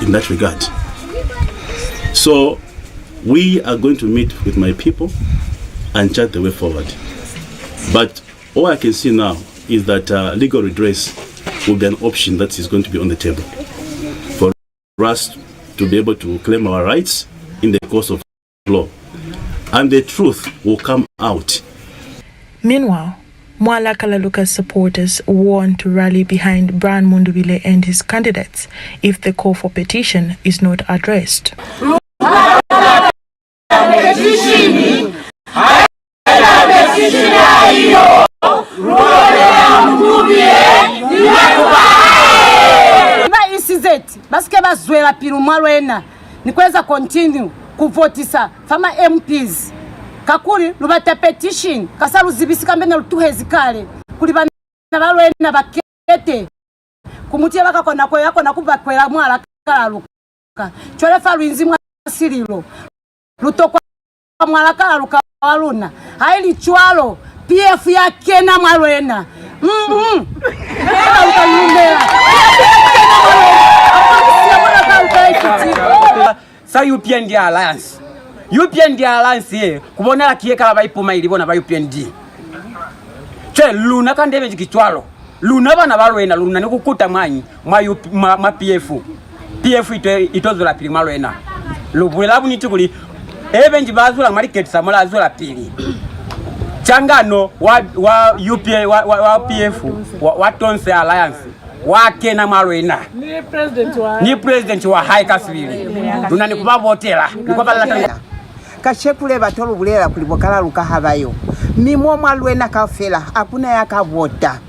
in that regard. So we are going to meet with my people and chart the way forward. But all I can see now is that legal redress will be an option that is going to be on the table for us to be able to claim our rights in the course of law. And the truth will come out. Meanwhile, MWALA KALALUKA supporters want to rally behind Brian Mundubile and his candidates if the call for petition is not addressed. Nikweza continue kuvotisa fama MPs kakuri lubata petition kasaru zibisika mbene lutuhezi kale kuli bana balwena bakete kumutia bakakona ko yako nakubakwera MWALA KALALUKA chole falwinzi mwasirilo lutokwa MWALA KALALUKA waluna haili chwalo PF yake na mwalwena sa UPND alliance ye kubona la kieka la ipuma ilibona ba UPND che luna kandebe jikichwalo luna bana balwena luna nikukuta mwanyi ma PF itozola pili malwena lubwela buniti kuli ebenji bazula market samola azula pili changano wa UPA wa PF wa Tonse alliance wake na malwena ni president wa high kaswili dunani kubabotela nikobala kashekule batolo bulela kulibo KALALUKA habayo mimwo malwena kafela akuna yakavota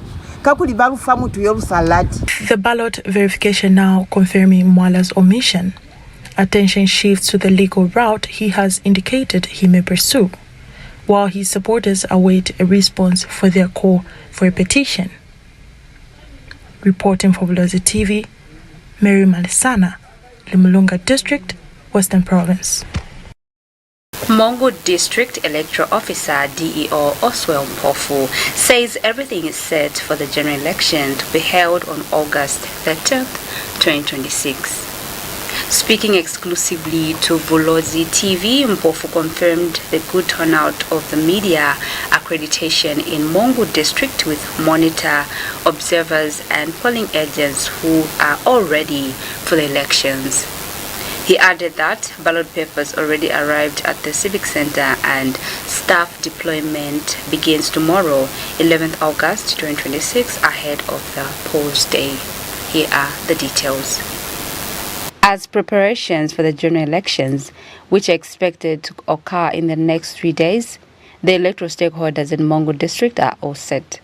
kakuli barufa mutu yorusalati. The ballot verification now confirming MWALA's omission. Attention shifts to the legal route he has indicated he may pursue, while his supporters await a response for their call for a petition. Reporting for Bulozi TV, Mary Malisana, Limulunga District, Western Province. MONGU District Electoral Officer D.E.O. Oswell Mpofu says everything is set for the general election to be held on August 13th, 2026. Speaking exclusively to Bulozi TV, Mpofu confirmed the good turnout of the media accreditation in MONGU District with monitor, observers and polling agents who are all ready for the elections. He added that ballot papers already arrived at the Civic Center and staff deployment begins tomorrow, 11th August 2026, ahead of the polls day. Here are the details. As preparations for the general elections, which are expected to occur in the next 3 days, the electoral stakeholders in MONGU District are all set.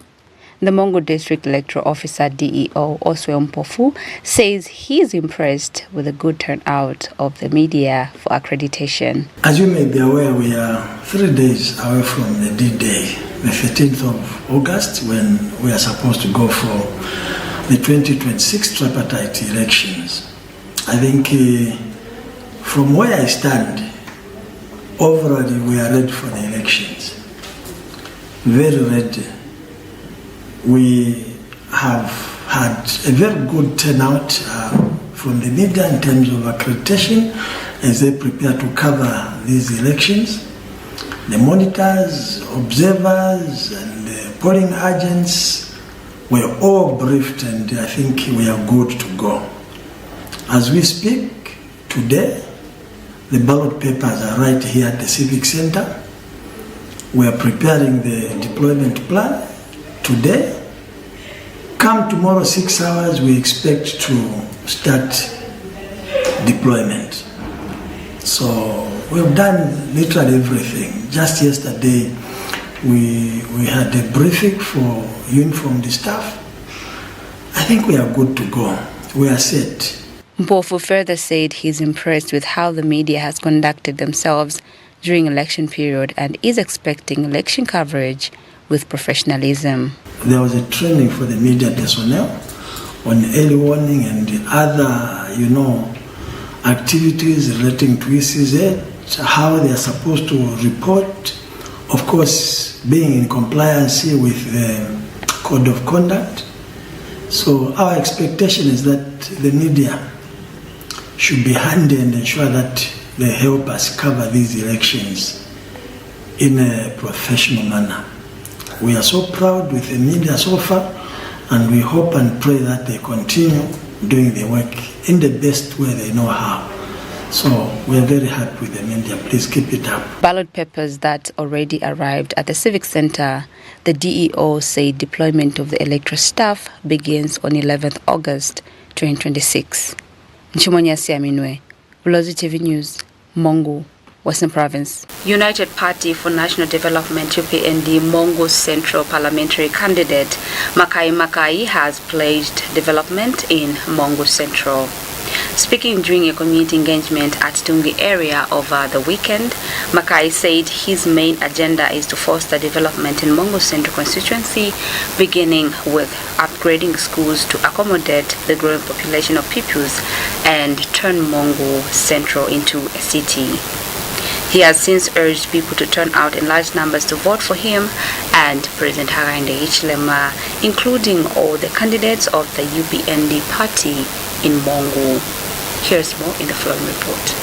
The MONGU District Electoral Officer D.E.O. Oswell Mpofu says he is impressed with the good turnout of the media for accreditation. As you may be aware, we are 3 days away from the D-Day, the 13th of August, when we are supposed to go for the 2026 tripartite elections. I think from where I stand, overall we are ready for the elections. Very ready. We have had a very good turnout from the media in terms of accreditation as they prepare to cover these elections. The monitors, observers, and the polling agents were all briefed, and I think we are good to go. As we speak today, the ballot papers are right here at the Civic Center. We are preparing the deployment plan today. Come tomorrow 6 hours, we expect to start deployment. So we've done literally everything. Just yesterday, we had a briefing for uniformed staff. I think we are good to go. We are set. Mpofu further said he's impressed with how the media has conducted themselves during election period and is expecting election coverage with professionalism. There was a training for the media personnel on early warning and other, activities relating to ECZ, how they are supposed to report, of course, being in compliance with the code of conduct. So our expectation is that the media should be handy and ensure that they help us cover these elections in a professional manner. We are so proud with the media so far, and we hope and pray that they continue doing the work in the best way they know how. So we are very happy with the media. Please keep it up. Ballot papers that already arrived at the Civic Center, the D.E.O said deployment of the electoral staff begins on 11th August 2026. Nchimonyasi Aminwe, Bulozi TV News, MONGU, Western Province. United Party for National Development UPND MONGU Central Parliamentary candidate Makai has pledged development in MONGU Central. Speaking during a community engagement at Tungi area over the weekend, Makai said his main agenda is to foster development in MONGU Central constituency, beginning with upgrading schools to accommodate the growing population of pupils and turn MONGU Central into a city. He has since urged people to turn out in large numbers to vote for him and President Hakainde Hichilema, including all the candidates of the UPND party in MONGU. Here's more in the following report.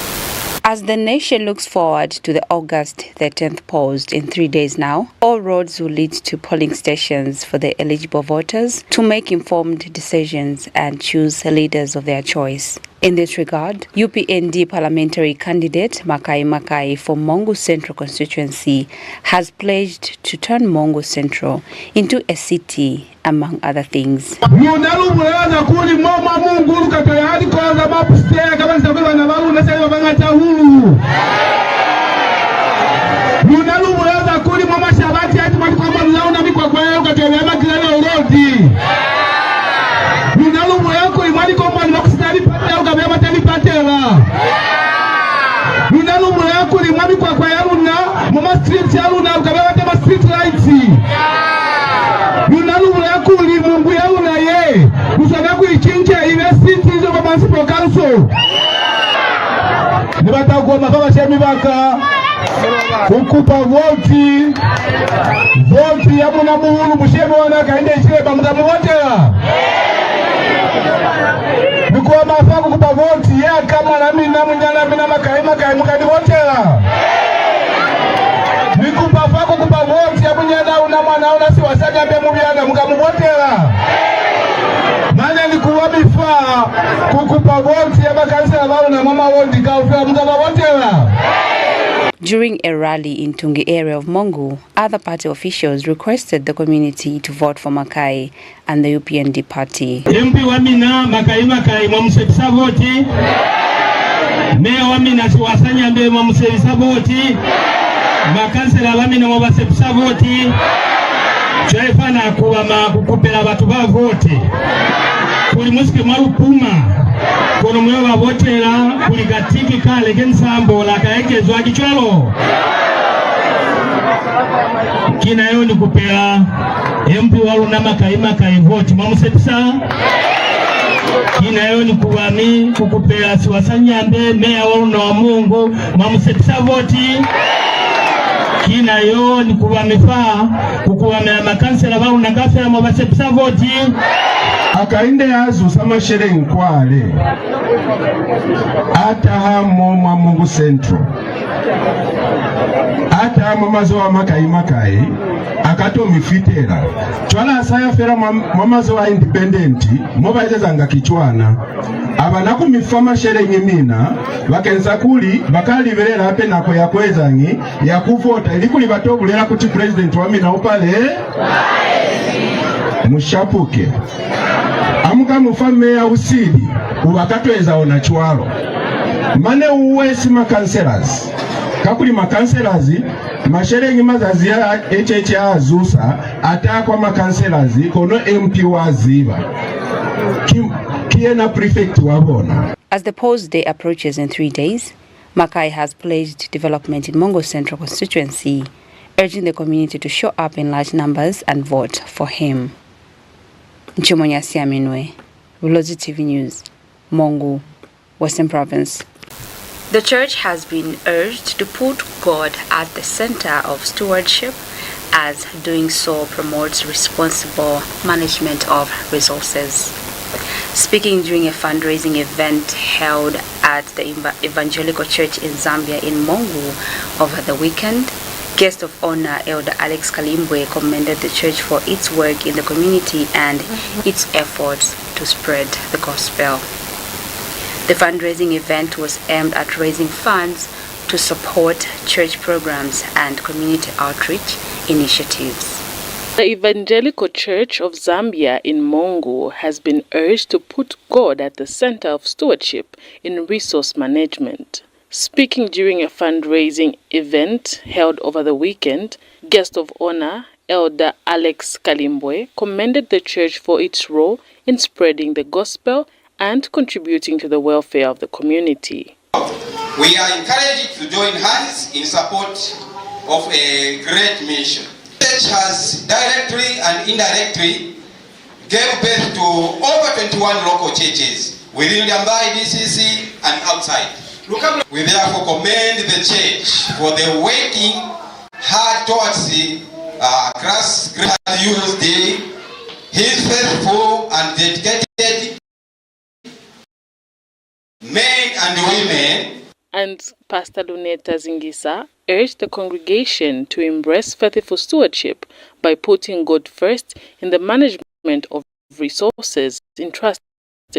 As the nation looks forward to the August 13th polls in 3 days now, all roads will lead to polling stations for the eligible voters to make informed decisions and choose leaders of their choice. In this regard, UPND parliamentary candidate Makai for MONGU Central constituency has pledged to turn MONGU Central into a city, among other things. Kukupa voti ya muna muhulu musheme wana kainde ichileba mtamuvotela nikuwa mafaa kukupa voti ya kama nami na munyana mina makai mukadivotela nikupa faa kukupa voti ya munyana una mwana una siwasanya mbe mubyana mukamuvotela manya nikuwa mifaa kukupa voti ya makansela balu na mama wondi kaufela mukavavotela. During a rally in Tungi area of MONGU, other party officials requested the community to vote for Makai and the UPND party. MP wamina Makai mwamusebisa voti. Meya wamina siwasanya mbe mwamusebisa voti. Makansela wamina mwabasebisa voti. Chaifana kukupela watu ba voti. Kuli musike marupuma. Kono mwe wavotela kuli katiki kale kensambo la kaekezwa kichwalo. Kina yo ni kupela MP walu na Makai voti mwamusepisa. Kina yo ni kuwami kukupela siwasanyambe meya walu na wamungu mwamusepisa voti. Kina yo ni kuwamifaa kukuwamela makansela walu na gafela mwabasepisa voti. Akainde yazu sama shere nkwale ata hamo mwa MONGU Central ata hamo mazo wa Makai akato mifitera chwala asaya fera mamazo wa independenti moba ezanga kichwana abanaku mifama shere nyimina bakenza kuli bakali berera hape nako yakwezanyi yakuvota ilikuli batobulera kuti president wamina upale mushapuke amuka mufame ya usidi ubakatweza ona chwalo mane uwesi makanselas kakuli makanselas mashere nyima zazi ya HH azusa atakwa makanselas kono MP waziba kiena prefect wabona. As the polls day approaches in 3 days, Makai has pledged development in MONGU Central constituency, urging the community to show up in large numbers and vote for him. Nchimonyasi Aminwe, Bulozi TV News, MONGU, Western Province. The church has been urged to put God at the center of stewardship, as doing so promotes responsible management of resources. Speaking during a fundraising event held at the Evangelical Church in Zambia in MONGU over the weekend. Guest of honor Elder Alex Kalimbwe commended the church for its work in the community and its efforts to spread the gospel. The fundraising event was aimed at raising funds to support church programs and community outreach initiatives. The Evangelical Church of Zambia in MONGU has been urged to put God at the center of stewardship in resource management. Speaking during a fundraising event held over the weekend, guest of honor Elder Alex Kalimbwe commended the church for its role in spreading the gospel and contributing to the welfare of the community. We are encouraged to join hands in support of a great mission. The church has directly and indirectly gave birth to over 21 local churches within Yambai DCC and outside. We therefore commend the church for the working hard towards the Christ Youth Day. He is faithful and dedicated men and women. And Pastor Luneta Zingisa urged the congregation to embrace faithful stewardship by putting God first in the management of resources entrusted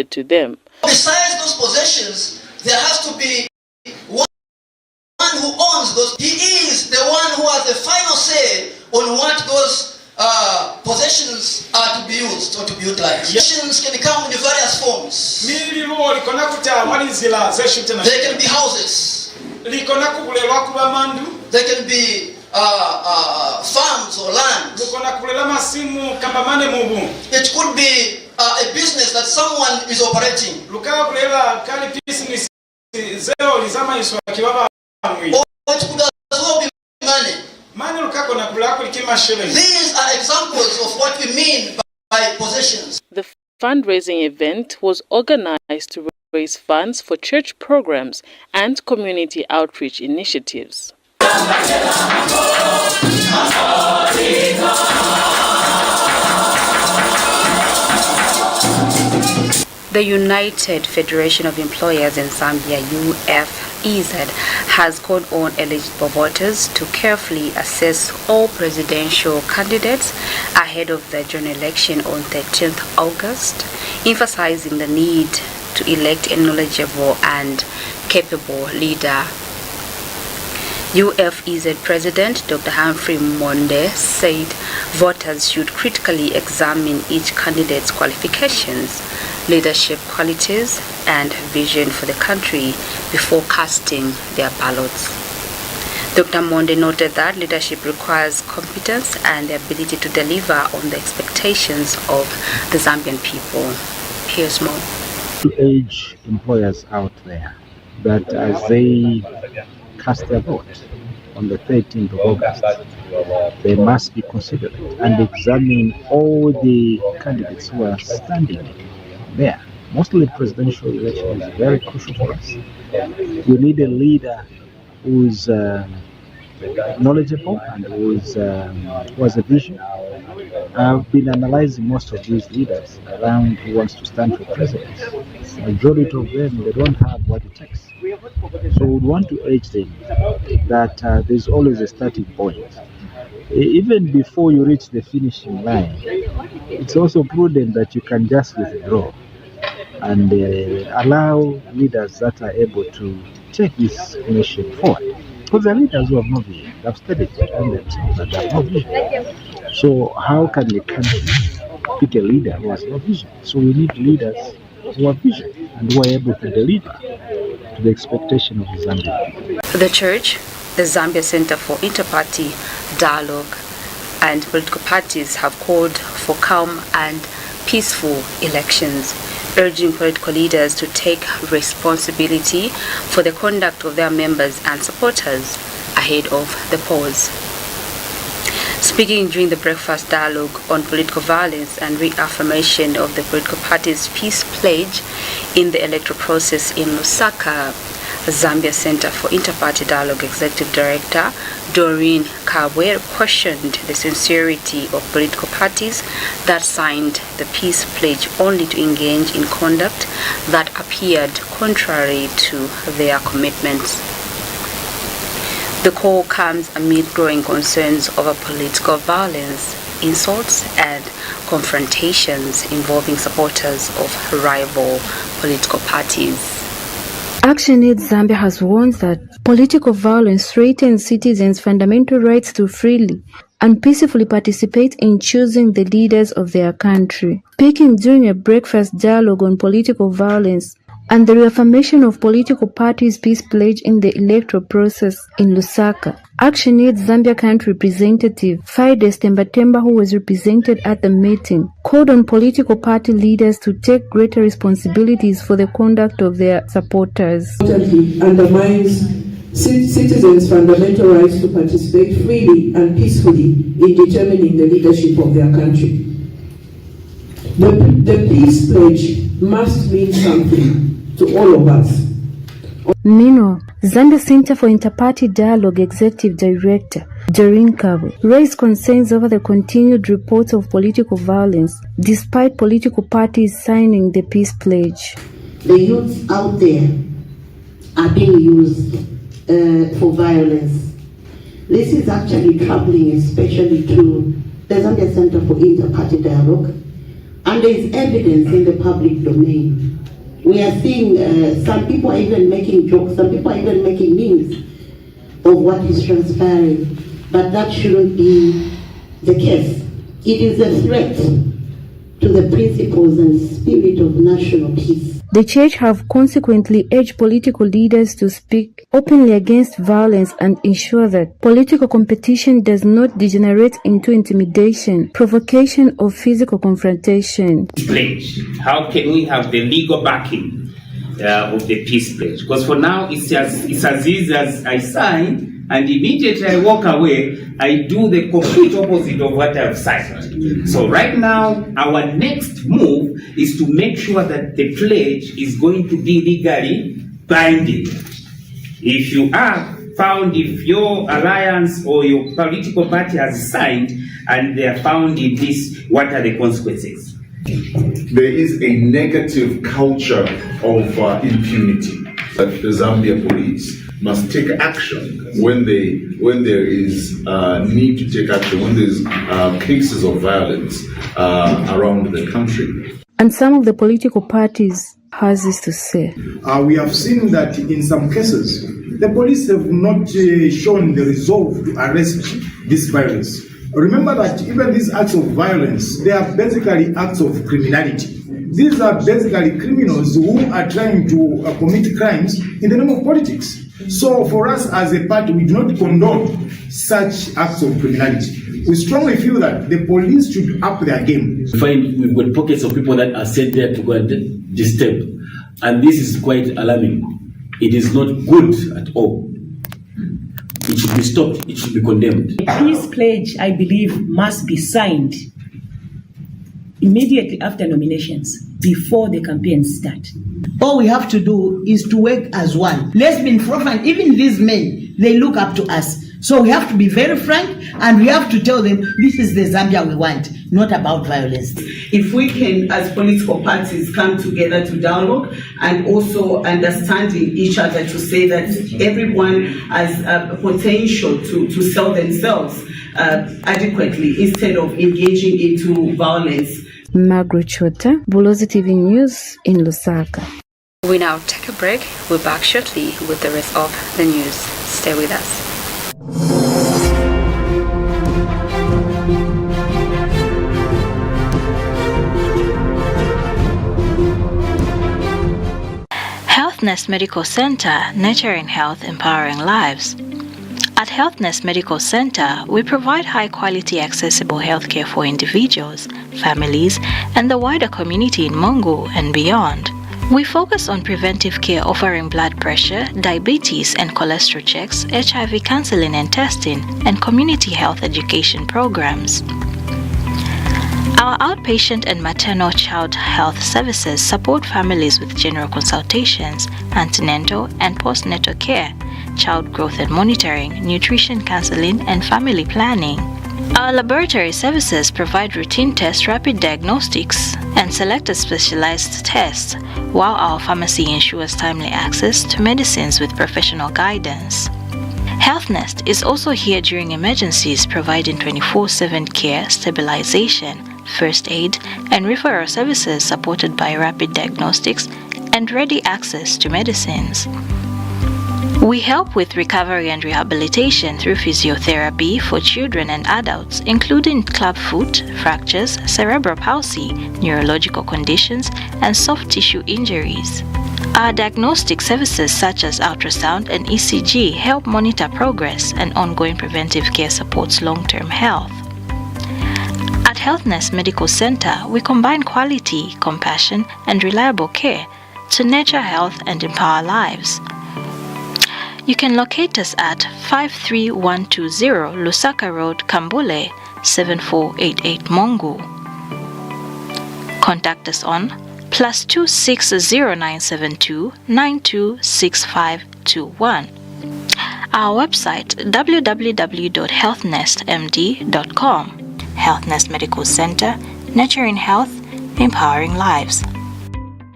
to them. Besides those possessions, there has to be one who owns those. He is the one who has the final say on what those possessions are to be used or to be utilized. Possessions can come in various forms. They can be houses. They can be farms or land. It could be a business that someone is operating. Or it could as well be money. These are examples of what we mean by possessions. The fundraising event was organized to raise funds for church programs and community outreach initiatives. The United Federation of Employers in Zambia, UFEZ, has called on eligible voters to carefully assess all presidential candidates ahead of the general election on 13th August, emphasizing the need to elect a knowledgeable and capable leader. UFEZ President Dr. Humphrey Monde said voters should critically examine each candidate's qualifications, leadership qualities, and vision for the country before casting their ballots. Dr. Monde noted that leadership requires competence and the ability to deliver on the expectations of the Zambian people. Here's more. To urge employers out there that as they cast their vote on the 13th of August, they must be considerate and examine all the candidates who are standing there. Mostly presidential election is very crucial for us. We need a leader who's knowledgeable and who has a vision. I've been analyzing most of these leaders around who wants to stand for presidency. The majority of them, they don't have what it takes. So we want to urge them that there's always a starting point. Even before you reach the finishing line, it's also prudent that you can just withdraw and allow leaders that are able to take this nation forward. Because the leaders who have no vision, they've studied themselves that they have no vision. So how can the country pick a leader who has no vision? So we need leaders who have vision and who are able to deliver to the expectation of the Zambian people. The church, the Zambia Center for Interparty Dialogue, and political parties have called for calm and peaceful elections, urging political leaders to take responsibility for the conduct of their members and supporters ahead of the polls. Speaking during the breakfast dialogue on political violence and reaffirmation of the political party's peace pledge in the electoral process in Lusaka, Zambia Center for Interparty Dialogue Executive Director Doreen Kabwe questioned the sincerity of political parties that signed the peace pledge only to engage in conduct that appeared contrary to their commitments. The call comes amid growing concerns over political violence, insults, and confrontations involving supporters of rival political parties. ActionAid Zambia has warned that political violence threatens citizens' fundamental rights to freely and peacefully participate in choosing the leaders of their country. Speaking during a breakfast dialogue on political violence and the reaffirmation of political parties' peace pledge in the electoral process in Lusaka, ActionAid Zambia country representative Fides Tembatemba, who was represented at the meeting, called on political party leaders to take greater responsibilities for the conduct of their supporters. Undermines citizens' fundamental rights to participate freely and peacefully in determining the leadership of their country. The peace pledge must mean something to all of us. Meanwhile, Zambia Center for Interparty Dialogue Executive Director Doreen Kabwe raised concerns over the continued reports of political violence despite political parties signing the peace pledge. The youths out there are being used for violence. This is actually troubling, especially to the Zambia Center for Interparty Dialogue, and there is evidence in the public domain. We are seeing some people are even making jokes, some people are even making memes of what is transpiring, but that shouldn't be the case. It is a threat to the principles and spirit of national peace. The church have consequently urged political leaders to speak openly against violence and ensure that political competition does not degenerate into intimidation, provocation, or physical confrontation. Pledge. How can we have the legal backing of the peace pledge? Because for now, it's as easy as I sign and immediately I walk away, I do the complete opposite of what I've signed. So right now, our next move is to make sure that the pledge is going to be legally binding. If you are found, if your alliance or your political party has signed and they are found in this, what are the consequences? There is a negative culture of impunity that the Zambia police must take action when there is need to take action, when there's cases of violence around the country. And some of the political parties has this to say. We have seen that in some cases, the police have not shown the resolve to arrest this violence. Remember that even these acts of violence, they are basically acts of criminality. These are basically criminals who are trying to commit crimes in the name of politics. So for us as a party, we do not condone such acts of criminality. We strongly feel that the police should up their game. We've got pockets of people that are sent there to go and disturb. And this is quite alarming. It is not good at all. It should be stopped. It should be condemned. The peace pledge, I believe, must be signed immediately after nominations, before the campaigns start. All we have to do is to work as one. Let's be frank. Even these men, they look up to us. So we have to be very frank, and we have to tell them this is the Zambia we want, not about violence. If we can, as political parties, come together to dialogue and also understanding each other to say that everyone has a potential to sell themselves adequately instead of engaging into violence. Margaret Chota, Bulozi TV News in Lusaka. We now take a break. We're back shortly with the rest of the news. Stay with us. Healthness Medical Center, nurturing health, empowering lives. At Healthness Medical Center, we provide high-quality, accessible healthcare for individuals, families, and the wider community in MONGU and beyond. We focus on preventive care, offering blood pressure, diabetes and cholesterol checks, HIV counseling and testing, and community health education programs. Our outpatient and maternal child health services support families with general consultations, antenatal and postnatal care, child growth and monitoring, nutrition counseling, and family planning. Our laboratory services provide routine tests, rapid diagnostics, and selected specialized tests, while our pharmacy ensures timely access to medicines with professional guidance. HealthNest is also here during emergencies, providing 24/7 care, stabilization, first aid, and referral services supported by rapid diagnostics and ready access to medicines. We help with recovery and rehabilitation through physiotherapy for children and adults, including clubfoot, fractures, cerebral palsy, neurological conditions, and soft tissue injuries. Our diagnostic services such as ultrasound and ECG help monitor progress, and ongoing preventive care supports long-term health. At HealthNest Medical Center, we combine quality, compassion, and reliable care to nurture health and empower lives. You can locate us at 53120 Lusaka Road, Kambule, 7488 MONGU. Contact us on +260 926521. Our website www.healthnestmd.com. HealthNest Medical Center, nurturing health, empowering lives.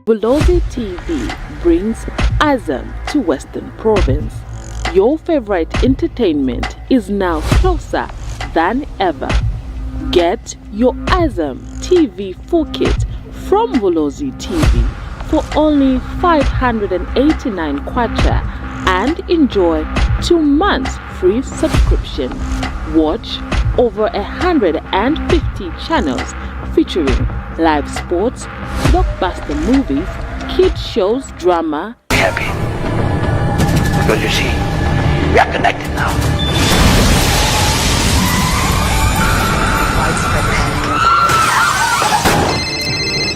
Bulozi TV brings Azam to Western Province. Your favorite entertainment is now closer than ever. Get your Azam TV full kit from Bulozi TV for only 589 kwacha and enjoy 2 months free subscription. Watch over 150 channels featuring live sports, blockbuster movies, kids shows, drama. Happy because you see, we are connected now.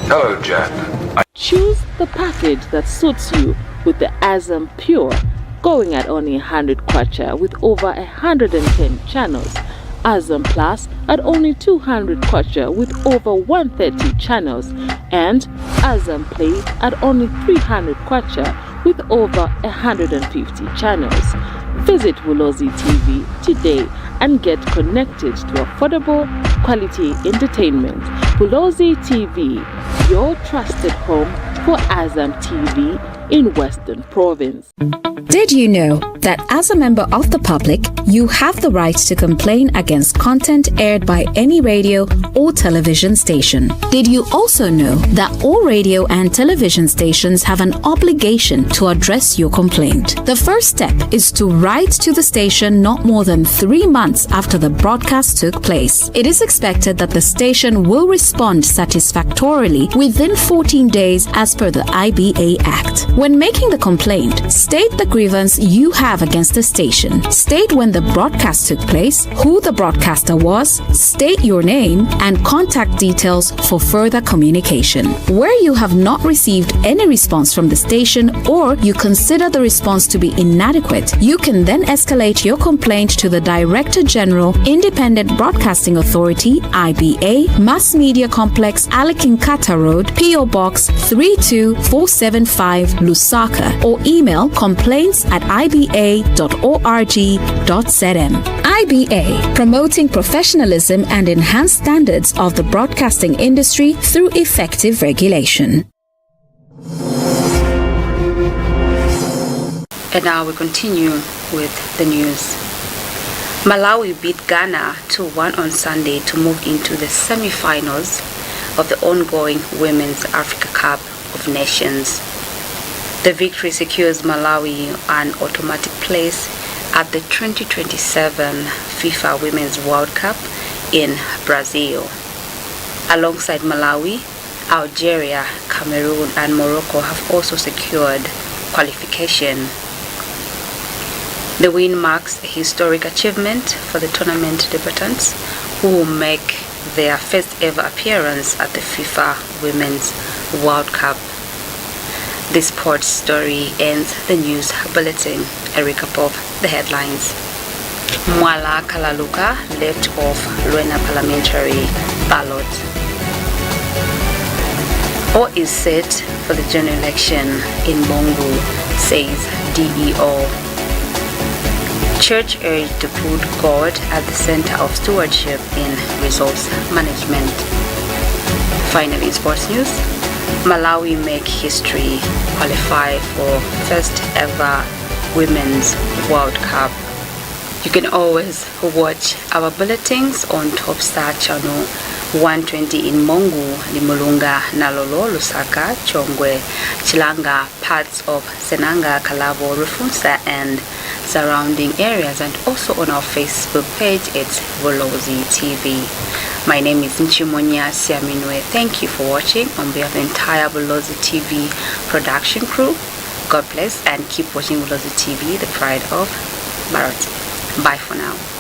Hello, Jack. Choose the package that suits you with the Azam Pure, going at only 100 kwacha with over 110 channels. Azam Plus at only 200 kwacha with over 130 channels, and Azam Play at only 300 kwacha with over 150 channels. Visit Bulozi TV today and get connected to affordable quality entertainment. Bulozi TV, your trusted home for Azam TV in Western Province. Did you know that as a member of the public, you have the right to complain against content aired by any radio or television station? Did you also know that all radio and television stations have an obligation to address your complaint? The first step is to write to the station not more than 3 months after the broadcast took place. It is expected that the station will respond satisfactorily within 14 days as per the IBA Act. When making the complaint, state the grievance you have against the station. State when the broadcast took place, who the broadcaster was, state your name, and contact details for further communication. Where you have not received any response from the station or you consider the response to be inadequate, you can then escalate your complaint to the Director General, Independent Broadcasting Authority, IBA, Mass Media Complex, Alikinkata Road, PO Box 32475, Lusaka, or email complaints@iba.org.zm. IBA, promoting professionalism and enhanced standards of the broadcasting industry through effective regulation. And now we continue with the news. Malawi beat Ghana 2-1 on Sunday to move into the semi-finals of the ongoing Women's Africa Cup of Nations. The victory secures Malawi an automatic place at the 2027 FIFA Women's World Cup in Brazil. Alongside Malawi, Algeria, Cameroon, and Morocco have also secured qualification. The win marks a historic achievement for the tournament debutants, who will make their first ever appearance at the FIFA Women's World Cup. This sports story ends the news bulletin. A recap of the headlines. MWALA KALALUKA left off LUENA parliamentary ballot. All is set for the general election in MONGU, says D.E.O. Church urged to put God at the center of stewardship in resource management. Finally, in sports news, Malawi make history, qualify for first ever Women's World Cup. You can always watch our bulletins on TopStar channel 120 in MONGU, Limulunga, Nalolo, Lusaka, Chongwe, Chilanga, parts of Senanga, Kalabo, Rufunsa and surrounding areas, and also on our Facebook page. It's Bulozi TV. My name is Nchimonia Siaminwe. Thank you for watching. On behalf of the entire Bulozi TV production crew, God bless and keep watching Bulozi TV, the pride of Ballot. Bye for now.